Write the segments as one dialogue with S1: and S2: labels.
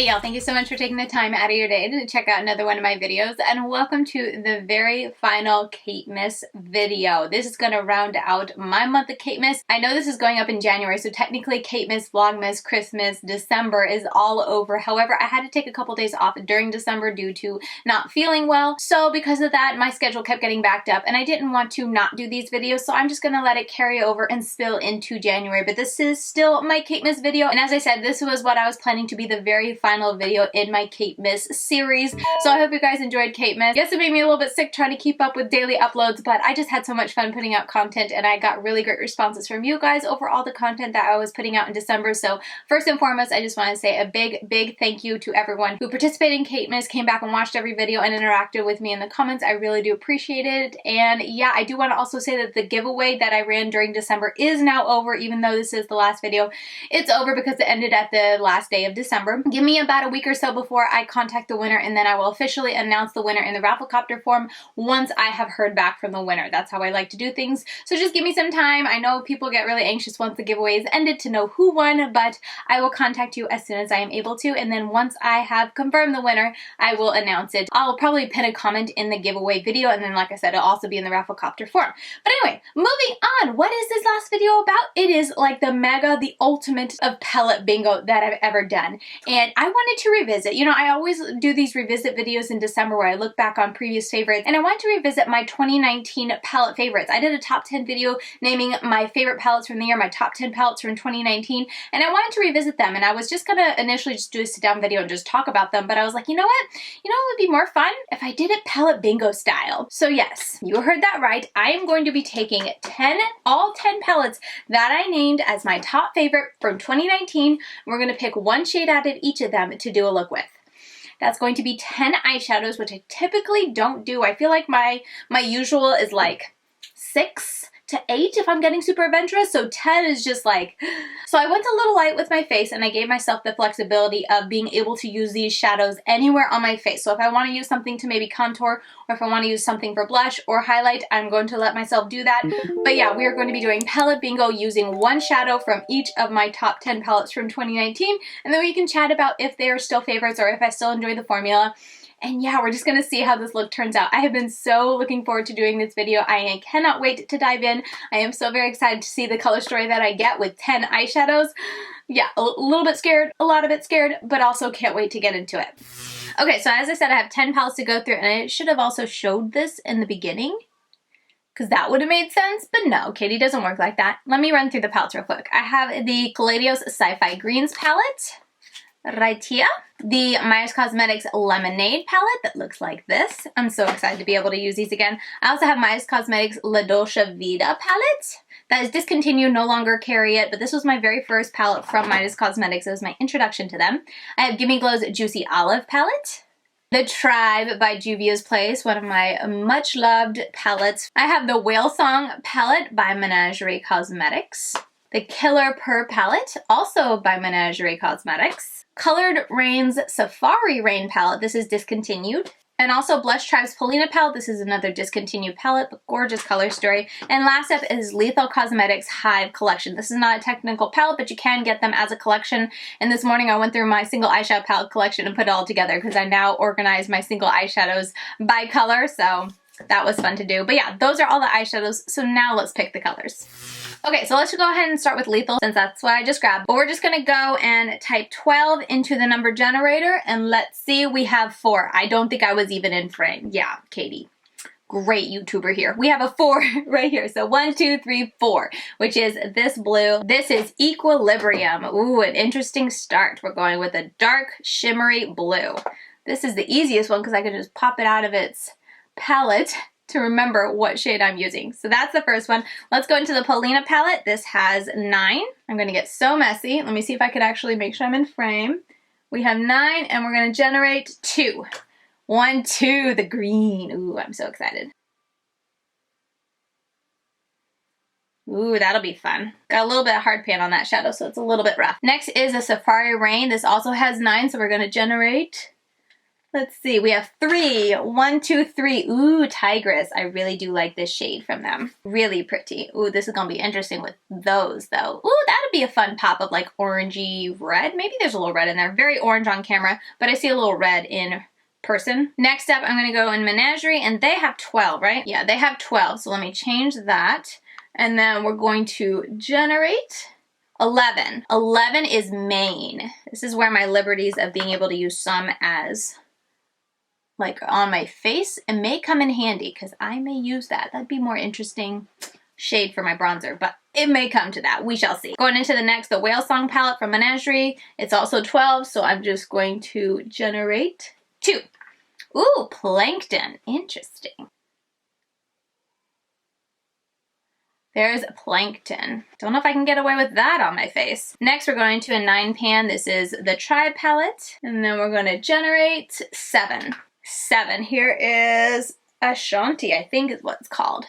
S1: Hey y'all, thank you so much for taking the time out of your day to check out another one of my videos, and welcome to the very final KateMas video. This is going to round out my month of KateMas. I know this is going up in January, so technically KateMas, Vlogmas, Christmas, December is all over. However, I had to take a couple days off during December due to not feeling well. So because of that, my schedule kept getting backed up and I didn't want to not do these videos, so I'm just going to let it carry over and spill into January. But this is still my KateMas video, and as I said, this was what I was planning to be the very final video in my KateMas series. So I hope you guys enjoyed KateMas. Yes, it made me a little bit sick trying to keep up with daily uploads, but I just had so much fun putting out content, and I got really great responses from you guys over all the content that I was putting out in December. So first and foremost, I just want to say a big thank you to everyone who participated in KateMas, came back and watched every video and interacted with me in the comments. I really do appreciate it. And yeah, I do want to also say that the giveaway that I ran during December is now over. Even though this is the last video, it's over because it ended at the last day of December. Give me about a week or so before I contact the winner, and then I will officially announce the winner in the Rafflecopter form once I have heard back from the winner. That's how I like to do things. So just give me some time. I know people get really anxious once the giveaway is ended to know who won, but I will contact you as soon as I am able to, and then once I have confirmed the winner, I will announce it. I'll probably pin a comment in the giveaway video, and then like I said, it'll also be in the Rafflecopter form. But anyway, moving on. What is this last video about? It is like the ultimate of pellet bingo that I've ever done, and I wanted to revisit. You know, I always do these revisit videos in December where I look back on previous favorites, and I wanted to revisit my 2019 palette favorites. I did a top 10 video naming my favorite palettes from the year, my top 10 palettes from 2019, and I wanted to revisit them, and I was just gonna initially just do a sit down video and just talk about them, but I was like, you know what? You know what would be more fun? If I did it palette bingo style. So yes, you heard that right. I am going to be taking all 10 palettes that I named as my top favorite from 2019. We're gonna pick one shade out of each of them to do a look with. That's going to be 10 eyeshadows, which I typically don't do. I feel like my usual is like 6 to 8 if I'm getting super adventurous, so 10 is just like... So I went a little light with my face, and I gave myself the flexibility of being able to use these shadows anywhere on my face. So if I want to use something to maybe contour, or if I want to use something for blush or highlight, I'm going to let myself do that. But yeah, we are going to be doing palette bingo using one shadow from each of my top 10 palettes from 2019, and then we can chat about if they are still favorites or if I still enjoy the formula. And yeah, we're just gonna see how this look turns out. I have been so looking forward to doing this video. I cannot wait to dive in. I am so very excited to see the color story that I get with 10 eyeshadows. Yeah, a little bit scared, a lot of it scared, but also can't wait to get into it. Okay, so as I said, I have 10 palettes to go through, and I should have also showed this in the beginning, because that would have made sense, but no, Katie doesn't work like that. Let me run through the palettes real quick. I have the Kaleidos Sci-Fi Greens palette right here. The Midas Cosmetics Lemonade palette that looks like this. I'm so excited to be able to use these again. I also have Midas Cosmetics La Dulce Vida palette. That is discontinued, no longer carry it, but this was my very first palette from Midas Cosmetics. It was my introduction to them. I have Gimme Glow's Juicy Olive palette. The Tribe by Juvia's Place, one of my much loved palettes. I have the Whalesong palette by Menagerie Cosmetics. The Killer Purr palette, also by Menagerie Cosmetics. Colored Raine's Safari Raine palette, this is discontinued. And also Blush Tribe's Paulina palette, this is another discontinued palette, but gorgeous color story. And last up is Lethal Cosmetics Hive collection. This is not a technical palette, but you can get them as a collection. And this morning I went through my single eyeshadow palette collection and put it all together because I now organize my single eyeshadows by color, so that was fun to do. But yeah, those are all the eyeshadows, so now let's pick the colors. Okay, so let's just go ahead and start with Lethal since that's what I just grabbed. But we're just gonna go and type 12 into the number generator, and let's see, we have 4. I don't think I was even in frame. Yeah, Katie. Great YouTuber here. We have a 4 right here. So 1, 2, 3, 4, which is this blue. This is Equilibrium. Ooh, an interesting start. We're going with a dark, shimmery blue. This is the easiest one because I can just pop it out of its palette to remember what shade I'm using. So that's the first one. Let's go into the Paulina palette. This has 9. I'm gonna get so messy. Let me see if I could actually make sure I'm in frame. We have 9, and we're gonna generate 2. 1, 2, the green. Ooh, I'm so excited. Ooh, that'll be fun. Got a little bit of hard pan on that shadow, so it's a little bit rough. Next is a Safari Raine. This also has 9, so we're gonna generate Let's see, we have 3. 1, 2, 3. Ooh, Tigress. I really do like this shade from them. Really pretty. Ooh, this is gonna be interesting with those though. Ooh, that'd be a fun pop of like orangey red. Maybe there's a little red in there. Very orange on camera, but I see a little red in person. Next up, I'm gonna go in Menagerie, and they have 12, right? Yeah, they have 12, so let me change that. And then we're going to generate 11. 11 is main. This is where my liberties of being able to use some as like on my face, it may come in handy because I may use that. That'd be more interesting shade for my bronzer, but it may come to that. We shall see. Going into the next, the Whalesong palette from Menagerie. It's also 12, so I'm just going to generate 2. Ooh, Plankton. Interesting. There's Plankton. Don't know if I can get away with that on my face. Next, we're going to a 9 pan. This is the Tribe palette. And then we're going to generate 7. 7. Here is Ashanti, I think is what it's called.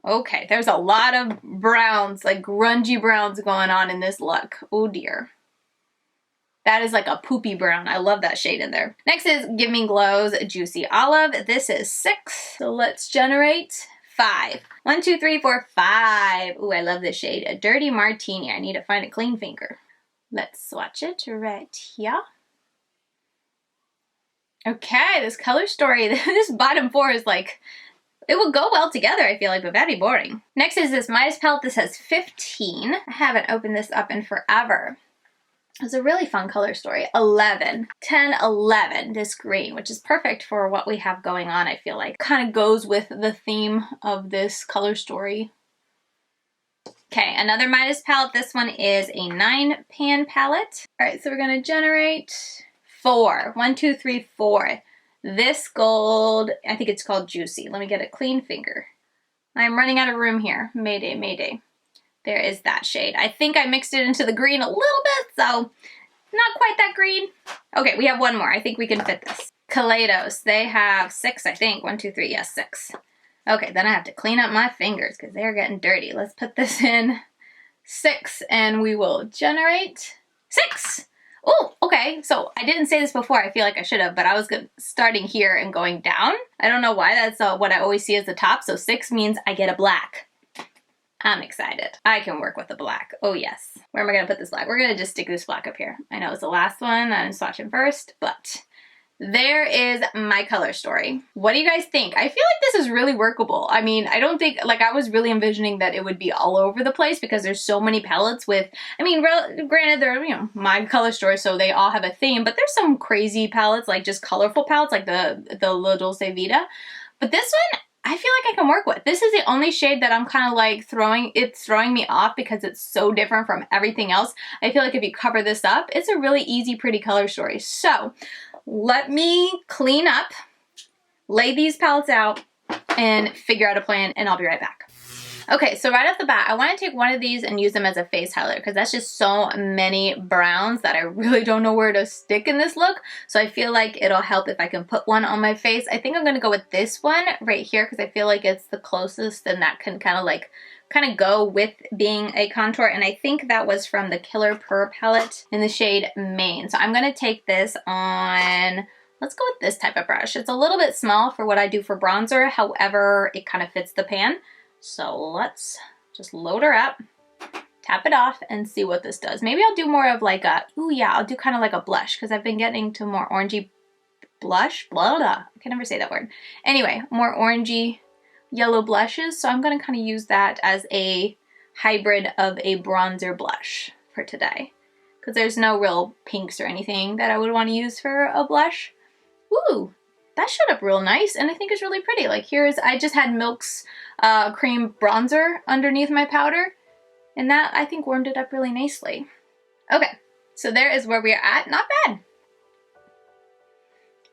S1: Okay, there's a lot of browns, like grungy browns going on in this look. Oh dear. That is like a poopy brown. I love that shade in there. Next is Give Me Glow's Juicy Olive. This is 6. So let's generate 5. 1, 2, 3, 4, 5. Ooh, I love this shade. A Dirty Martini. I need to find a clean finger. Let's swatch it right here. Okay, this color story, this bottom 4 is like, it would go well together, I feel like, but very boring. Next is this Midas palette. This has 15. I haven't opened this up in forever. It's a really fun color story. 11. 10, 11. This green, which is perfect for what we have going on, I feel like. Kind of goes with the theme of this color story. Okay, another Midas palette. This one is a 9 pan palette. All right, so we're gonna generate 4. 1, 2, 3, 4. This gold, I think it's called Juicy. Let me get a clean finger. I'm running out of room here. Mayday, mayday. There is that shade. I think I mixed it into the green a little bit, so not quite that green. Okay, we have one more. I think we can fit this. Kaleidos, they have 6, I think. 1, 2, 3, yes, 6. Okay, then I have to clean up my fingers because they're getting dirty. Let's put this in 6 and we will generate 6. Oh, okay, so I didn't say this before. I feel like I should have, but I was starting here and going down. I don't know why. That's what I always see as the top. So 6 means I get a black. I'm excited. I can work with the black. Oh yes. Where am I gonna put this black? We're gonna just stick this black up here. I know it's the last one that I'm swatching first, but there is my color story. What do you guys think? I feel like this is really workable. I mean, I don't think, like I was really envisioning that it would be all over the place because there's so many palettes with, I mean, granted they're, you know, my color story, so they all have a theme, but there's some crazy palettes, like just colorful palettes, like the La Dulce Vida. But this one, I feel like I can work with. This is the only shade that I'm kind of like throwing me off because it's so different from everything else. I feel like if you cover this up, it's a really easy, pretty color story. So let me clean up, lay these palettes out, and figure out a plan, and I'll be right back. Okay, so right off the bat, I want to take one of these and use them as a face highlighter because that's just so many browns that I really don't know where to stick in this look. So I feel like it'll help if I can put one on my face. I think I'm going to go with this one right here because I feel like it's the closest and that can kind of go with being a contour. And I think that was from the Killer Purr palette in the shade Main. So I'm going to take this on, let's go with this type of brush. It's a little bit small for what I do for bronzer. However, it kind of fits the pan. So let's just load her up, tap it off, and see what this does. Maybe I'll do more of like a, ooh yeah, I'll do kind of like a blush because I've been getting to more orangey blush, blah, blah, I can never say that word. Anyway, more orangey yellow blushes. So I'm going to kind of use that as a hybrid of a bronzer blush for today because there's no real pinks or anything that I would want to use for a blush. Ooh. That showed up real nice, and I think it's really pretty. Like I just had Milk's cream bronzer underneath my powder, and that I think warmed it up really nicely. Okay, so there is where we are at. Not bad.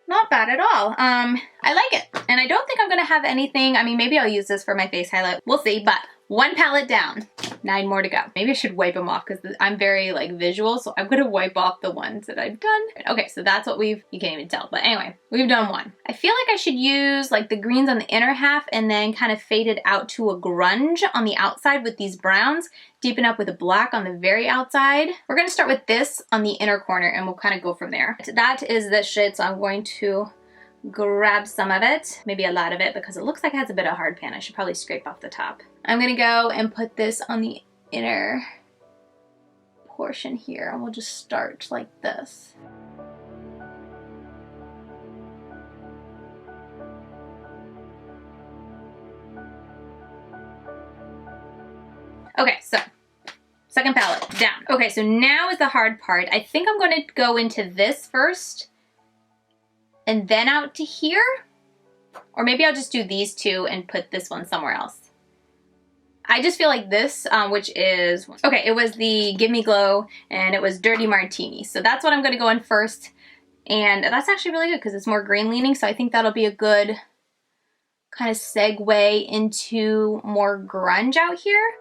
S1: Not bad at all. I like it, and I don't think I'm gonna have anything. I mean, maybe I'll use this for my face highlight. We'll see, but one palette down. 9 more to go. Maybe I should wipe them off because I'm very like visual, so I'm gonna wipe off the ones that I've done. Okay, so that's what you can't even tell, but anyway, we've done 1. I feel like I should use like the greens on the inner half and then kind of fade it out to a grunge on the outside with these browns, deepen up with a black on the very outside. We're gonna start with this on the inner corner and we'll kind of go from there. That is this shade, so I'm going to grab some of it, maybe a lot of it, because it looks like it has a bit of hard pan. I should probably scrape off the top. I'm gonna go and put this on the inner portion here, and we'll just start like this. Okay, so second palette down. Okay, so now is the hard part. I think I'm gonna go into this first and then out to here. Or maybe I'll just do these 2 and put this one somewhere else. I just feel like this, which is, okay, it was the Give Me Glow and it was Dirty Martini. So that's what I'm gonna go in first. And that's actually really good because it's more green leaning. So I think that'll be a good kind of segue into more grunge out here.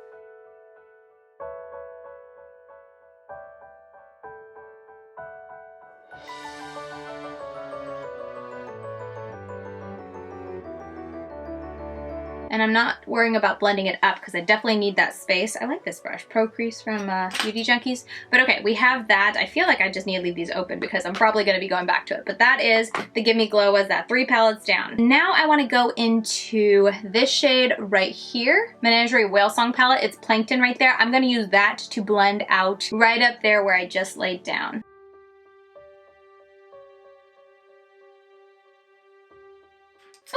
S1: And I'm not worrying about blending it up because I definitely need that space. I like this brush, Pro Crease from Beauty Junkies. But okay, we have that. I feel like I just need to leave these open because I'm probably going to be going back to it. But that is the Give Me Glow, was that 3 palettes down. Now I want to go into this shade right here, Menagerie Whalesong palette. It's Plankton right there. I'm going to use that to blend out right up there where I just laid down.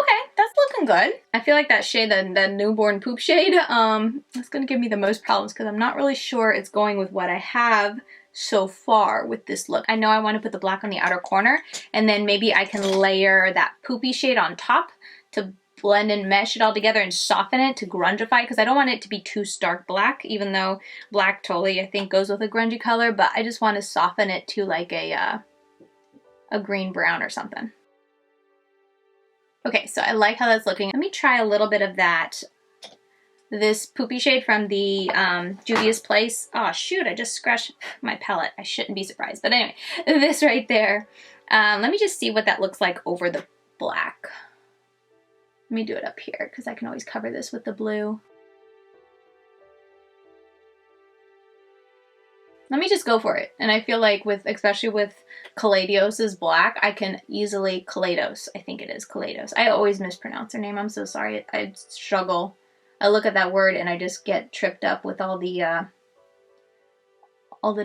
S1: Okay, that's looking good. I feel like that shade, the newborn poop shade, that's gonna give me the most problems because I'm not really sure it's going with what I have so far with this look. I know I want to put the black on the outer corner, and then maybe I can layer that poopy shade on top to blend and mesh it all together and soften it to grungify, because I don't want it to be too stark black, even though black totally I think goes with a grungy color, but I just want to soften it to like a green brown or something. Okay, so I like how that's looking. Let me try a little bit of that. This poopy shade from the Juvia's Place. Oh shoot, I just scratched my palette. I shouldn't be surprised. But anyway, this right there. Let me just see what that looks like over the black. Let me do it up here because I can always cover this with the blue. Let me just go for it. And I feel like especially with Kaleidos' black, I can easily, Kaleidos, I think it is Kaleidos. I always mispronounce her name, I'm so sorry. I struggle. I look at that word and I just get tripped up with all the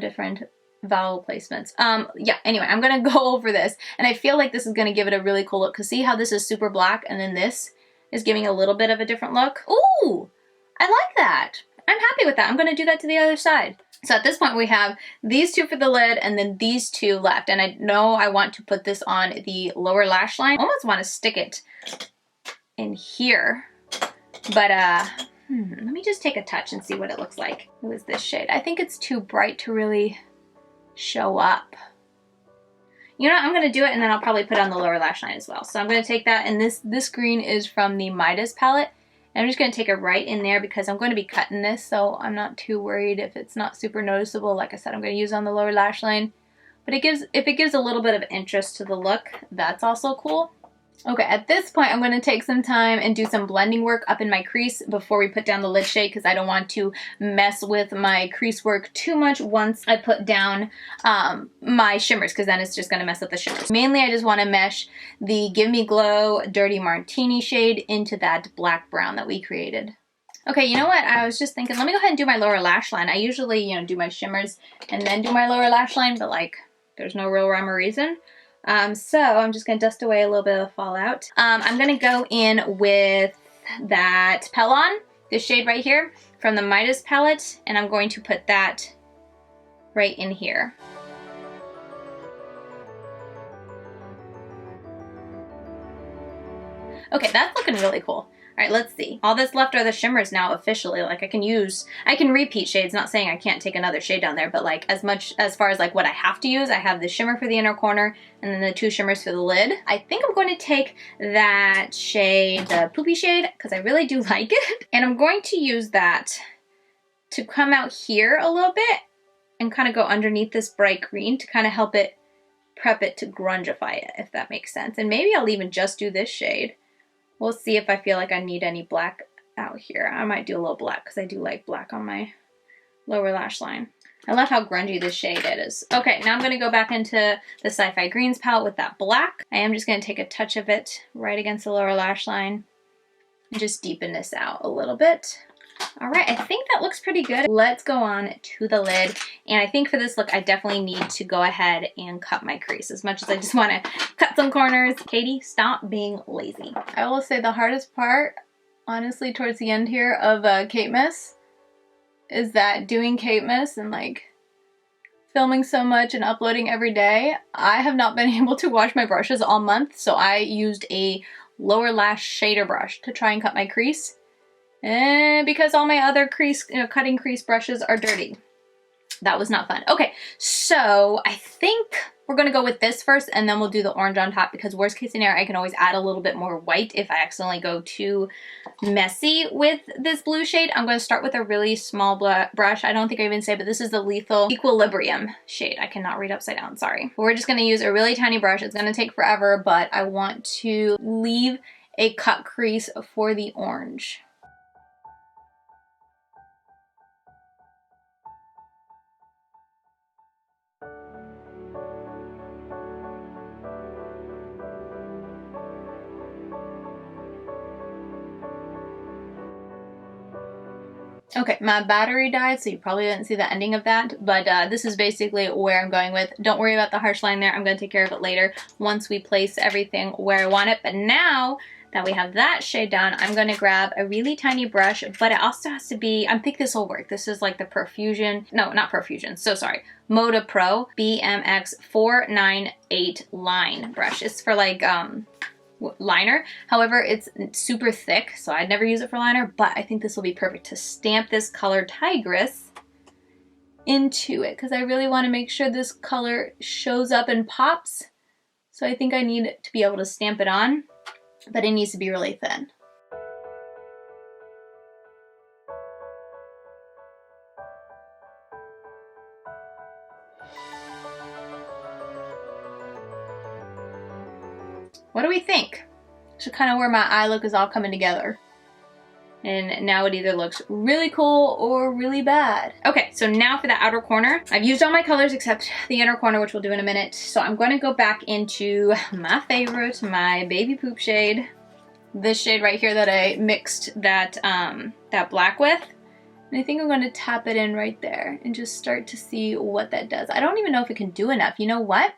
S1: different vowel placements. Yeah, anyway, I'm gonna go over this. And I feel like this is gonna give it a really cool look, because see how this is super black and then this is giving a little bit of a different look? Ooh, I like that. I'm happy with that. I'm gonna do that to the other side. So at this point we have these 2 for the lid and then these 2 left. And I know I want to put this on the lower lash line. I almost want to stick it in here. But let me just take a touch and see what it looks like. It was this shade. I think it's too bright to really show up. You know what? I'm going to do it and then I'll probably put it on the lower lash line as well. So I'm going to take that, and this green is from the Midas palette. And I'm just going to take it right in there because I'm going to be cutting this, so I'm not too worried if it's not super noticeable. Like I said, I'm going to use it on the lower lash line. But if it gives a little bit of interest to the look, that's also cool. Okay, at this point, I'm going to take some time and do some blending work up in my crease before we put down the lid shade, because I don't want to mess with my crease work too much once I put down my shimmers, because then it's just going to mess up the shimmers. Mainly, I just want to mesh the Give Me Glow Dirty Martini shade into that black brown that we created. Okay, you know what? I was just thinking, let me go ahead and do my lower lash line. I usually, do my shimmers and then do my lower lash line, but like, there's no real rhyme or reason. So I'm just going to dust away a little bit of fallout. I'm going to go in with that Pellon, this shade right here from the Midas palette, and I'm going to put that right in here. Okay, that's looking really cool. All right, let's see. All that's left are the shimmers now officially. Like I can repeat shades, not saying I can't take another shade down there, but like as far as like what I have to use, I have the shimmer for the inner corner and then the 2 shimmers for the lid. I think I'm going to take that shade, the poopy shade, because I really do like it. And I'm going to use that to come out here a little bit and kind of go underneath this bright green to kind of help it prep it to grungify it, if that makes sense. And maybe I'll even just do this shade. We'll see if I feel like I need any black out here. I might do a little black because I do like black on my lower lash line. I love how grungy this shade is. Okay, now I'm going to go back into the Sci-Fi Greens palette with that black. I am just going to take a touch of it right against the lower lash line and just deepen this out a little bit. All right, I think that looks pretty good. Let's go on to the lid. And I think for this look, I definitely need to go ahead and cut my crease as much as I just want to cut some corners. Katie, stop being lazy. I will say the hardest part, honestly, towards the end here of KateMas is that doing KateMas and like filming so much and uploading every day, I have not been able to wash my brushes all month. So I used a lower lash shader brush to try and cut my crease. And because all my other crease, cutting crease brushes are dirty. That was not fun. Okay, so I think we're gonna go with this first and then we'll do the orange on top because worst case scenario, I can always add a little bit more white if I accidentally go too messy with this blue shade. I'm gonna start with a really small brush. I don't think I even say, but this is the Lethal Equilibrium shade. I cannot read upside down, sorry. We're just gonna use a really tiny brush. It's gonna take forever, but I want to leave a cut crease for the orange. Okay, my battery died, so you probably didn't see the ending of that, but this is basically where I'm going with. Don't worry about the harsh line there. I'm going to take care of it later once we place everything where I want it. But now that we have that shade down, I'm going to grab a really tiny brush, but it also has to be, I think this will work. This is like the Profusion, no, not Profusion, so sorry. Moda Pro BMX 498 line brush. It's for like, liner. However, it's super thick, so I'd never use it for liner, but I think this will be perfect to stamp this color Tigress into it because I really want to make sure this color shows up and pops. So I think I need to be able to stamp it on, but it needs to be really thin. What do we think? This is kind of where my eye look is all coming together. And now it either looks really cool or really bad. Okay, so now for the outer corner. I've used all my colors except the inner corner, which we'll do in a minute. So I'm going to go back into my favorite, my baby poop shade. This shade right here that I mixed that, that black with. And I think I'm going to tap it in right there and just start to see what that does. I don't even know if it can do enough. You know what?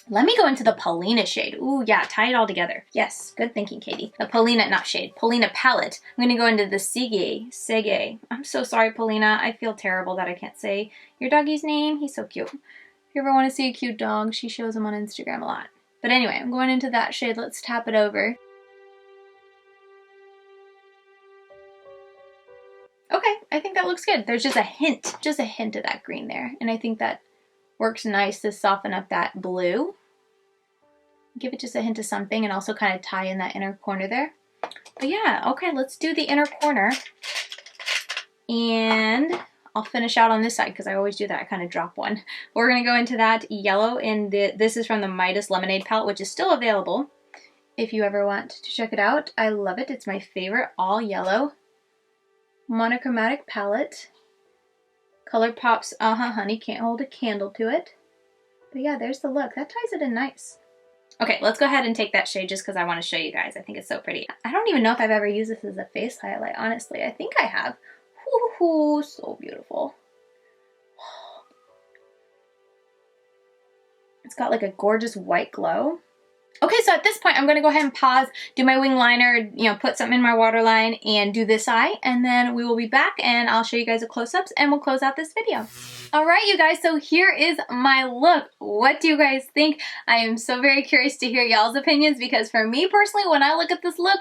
S1: Let me go into the Paulina shade. Ooh, yeah, tie it all together. Yes, good thinking, Katie. The Paulina, not shade, Paulina palette. I'm gonna go into the Sege. I'm so sorry, Paulina. I feel terrible that I can't say your doggy's name. He's so cute. If you ever want to see a cute dog, she shows him on Instagram a lot. But anyway, I'm going into that shade. Let's tap it over. Okay, I think that looks good. There's just a hint of that green there. And I think that works nice to soften up that blue. Give it just a hint of something and also kind of tie in that inner corner there. But yeah, okay, let's do the inner corner. And I'll finish out on this side because I always do that. I kind of drop one. We're going to go into that yellow, and this is from the Midas Lemonade palette, which is still available if you ever want to check it out. I love it. It's my favorite all yellow monochromatic palette. Color pops, honey, can't hold a candle to it. But yeah, there's the look. That ties it in nice. Okay, let's go ahead and take that shade just because I want to show you guys. I think it's so pretty. I don't even know if I've ever used this as a face highlight, honestly. I think I have. Ooh, so beautiful. It's got like a gorgeous white glow. Okay, so at this point, I'm going to go ahead and pause, do my wing liner, put something in my waterline, and do this eye, and then we will be back, and I'll show you guys the close-ups, and we'll close out this video. All right, you guys, so here is my look. What do you guys think? I am so very curious to hear y'all's opinions, because for me personally, when I look at this look,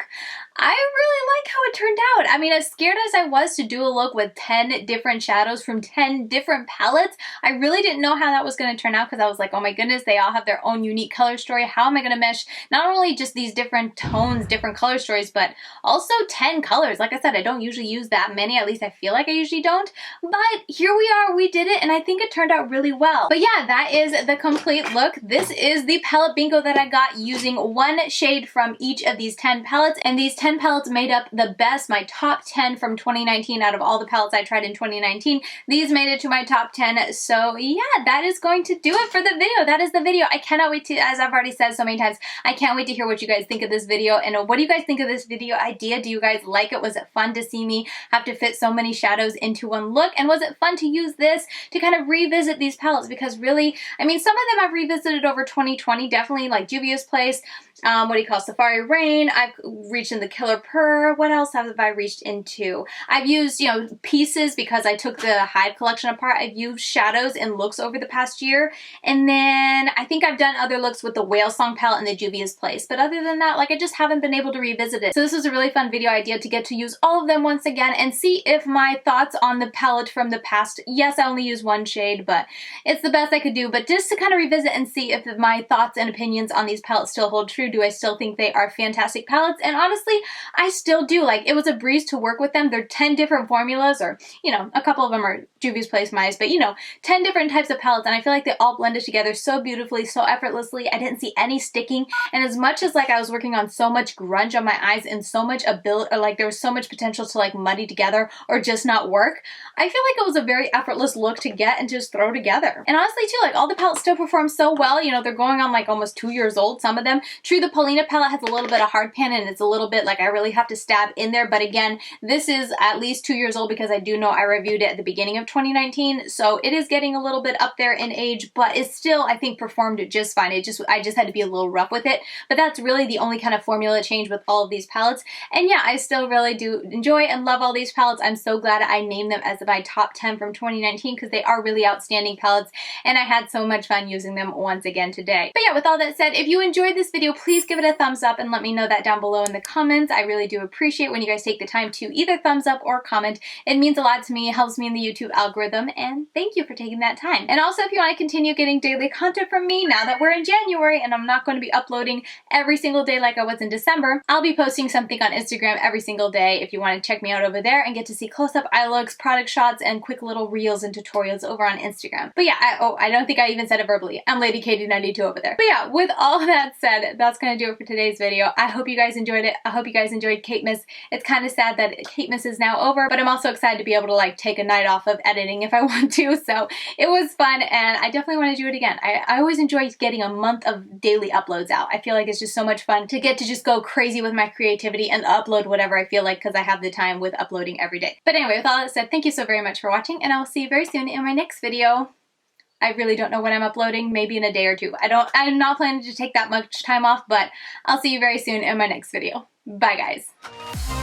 S1: I really like how it turned out. I mean, as scared as I was to do a look with 10 different shadows from 10 different palettes, I really didn't know how that was going to turn out, because I was like, oh my goodness, they all have their own unique color story. How am I going to mesh not only just these different tones, different color stories, but also 10 colors. Like I said, I don't usually use that many, at least I feel like I usually don't, but here we are, we did it, and I think it turned out really well. But yeah, that is the complete look. This is the palette bingo that I got using one shade from each of these 10 palettes, and these 10 palettes made up the best, my top 10 from 2019 out of all the palettes I tried in 2019. These made it to my top 10, so yeah, that is going to do it for the video. That is the video. I cannot wait to, as I've already said so many times, I can't wait to hear what you guys think of this video, and what do you guys think of this video idea? Do you guys like it? Was it fun to see me have to fit so many shadows into one look? And was it fun to use this to kind of revisit these palettes? Because really, I mean, some of them I've revisited over 2020, definitely like Juvia's Place, Safari Raine, I've reached in the Killer Purr. What else have I reached into? I've used, you know, pieces because I took the Hive collection apart. I've used shadows and looks over the past year. And then I think I've done other looks with the Whalesong palette and the Juvia's Place. But other than that, like, I just haven't been able to revisit it. So this was a really fun video idea to get to use all of them once again and see if my thoughts on the palette from the past, yes, I only use one shade, but it's the best I could do. But just to kind of revisit and see if my thoughts and opinions on these palettes still hold true. Do I still think they are fantastic palettes? And honestly, I still do. Like, it was a breeze to work with them. They're 10 different formulas, or, you know, a couple of them are Juvia's Place, Midas, but, you know, 10 different types of palettes, and I feel like they all blended together so beautifully, so effortlessly. I didn't see any sticking, and as much as like I was working on so much grunge on my eyes and so much ability, or like there was so much potential to like muddy together or just not work, I feel like it was a very effortless look to get and just throw together. And honestly too, like all the palettes still perform so well. You know, they're going on like almost 2 years old, some of them. True, the Paulina palette has a little bit of hard pan and it's a little bit like I really have to stab in there, but again, this is at least 2 years old because I do know I reviewed it at the beginning of 2019, so it is getting a little bit up there in age, but it's still, I think, performed just fine. I just had to be a little rough with it, but that's really the only kind of formula change with all of these palettes. And yeah, I still really do enjoy and love all these palettes. I'm so glad I named them as my top 10 from 2019 because they are really outstanding palettes, and I had so much fun using them once again today. But yeah, with all that said, if you enjoyed this video, please give it a thumbs up and let me know that down below in the comments. I really do appreciate when you guys take the time to either thumbs up or comment. It means a lot to me, it helps me in the YouTube algorithm, and thank you for taking that time. And also, if you want to continue getting daily content from me now that we're in January and I'm not going to be uploading every single day like I was in December, I'll be posting something on Instagram every single day if you want to check me out over there and get to see close-up eye looks, product shots, and quick little reels and tutorials over on Instagram. But yeah, I don't think I even said it verbally. I'm Lady Katie92 over there. But yeah, with all that said, that's going to do it for today's video. I hope you guys enjoyed it. I hope you guys enjoyed KateMas. It's kind of sad that KateMas is now over, but I'm also excited to be able to like take a night off of editing if I want to. So it was fun, and I definitely want to do it again. I always enjoy getting a month of daily uploads out. I feel like it's just so much fun to get to just go crazy with my creativity and upload whatever I feel like because I have the time with uploading every day. But anyway, with all that said, thank you so very much for watching, and I'll see you very soon in my next video. I really don't know when I'm uploading, maybe in a day or two. I'm not planning to take that much time off, but I'll see you very soon in my next video. Bye guys.